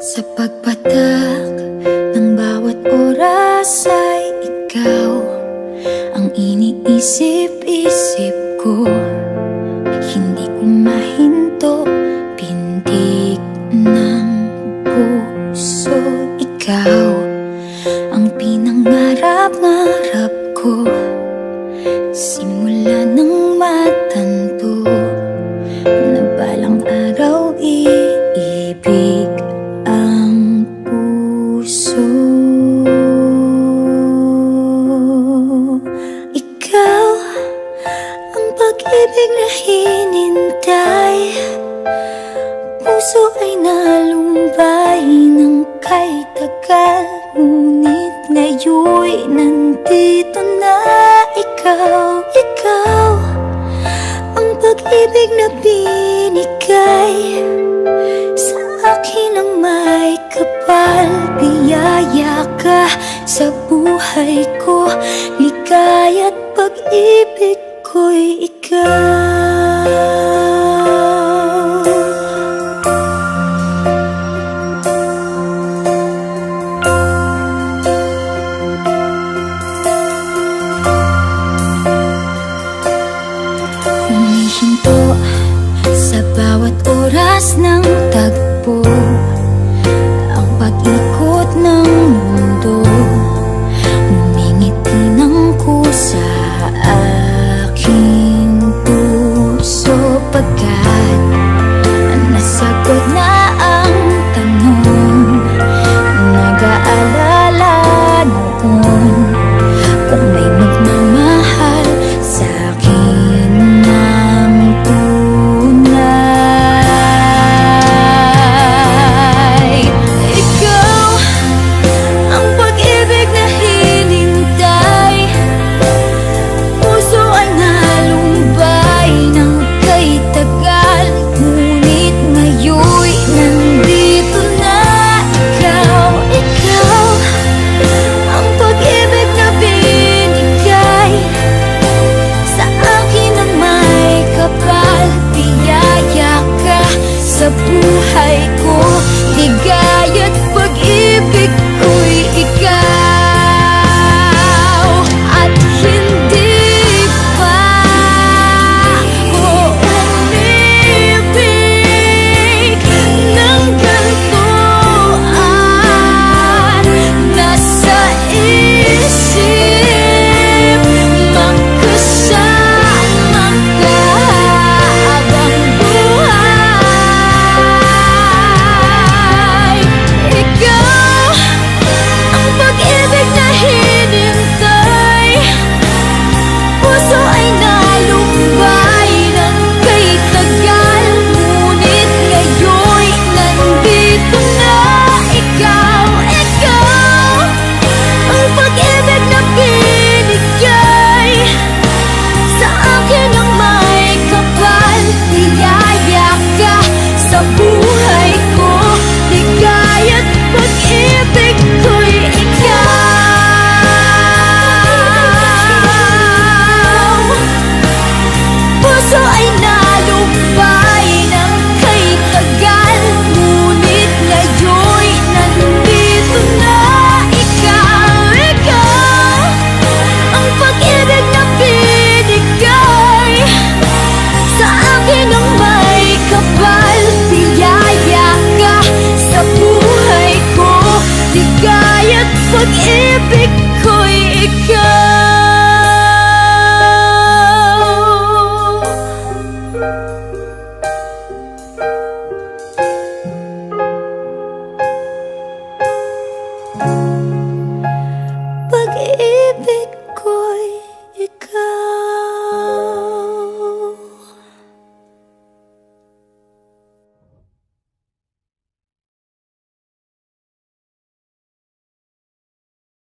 Sa pagpatak ng bawat oras ay ikaw ang iniisip-isip ko. Hindi ko mahinto, pintig ng puso. Ikaw ang pinangarap-ngarap ko, simula ng matanto na balang araw iibig ang puso. Ikaw ang pag-ibig na hinintay, puso ay nalumbay ng kay tagal, ngunit ngayon'y nandito na ikaw. Ikaw ang pag-ibig na binigay sa akin ang may kapal. Biyaya ka sa buhay ko, ligaya't pag-ibig ko'y ikaw. Humihinto sa bawat oras ng tagpo, ang pag-ikot ng mundo, ngumingiti ng kusa aking puso. Pagkat nasagot na ang tanong, nag-aalala noon kung may magmamahal sa'kin ng tunay. Ikaw ang pag-ibig na hinintay, puso ay nalumbay ng kay tagal, ngunit ngayon'y nandito na ikaw. Ikaw ang pag-ibig na binigay sa akin ang may kapal. Biyaya ka sa buhay ko, ligaya't pag-ibig ko'y ikaw. At hindi pa ko umibig ng ganito at nasa isip magkasama ka habang buhay. Ikaw ang pag-ibig na hinintay, puso ay nalumbay ng kay tagal, ngunit ngayon'y nandito na ikaw. Ikaw ang pag-ibig na binigay sa akin ang may kapal. Biyaya ka sa buhay ko, ligaya't pag-ibig ko'y ikaw. Puso ay nalumbay ng kay tagal, ngunit ngayon'y nandito na ikaw. Ikaw ang pag-ibig na binigay sa akin ang may kapal. Biyaya ka sa buhay ko, ligaya't pag-ibig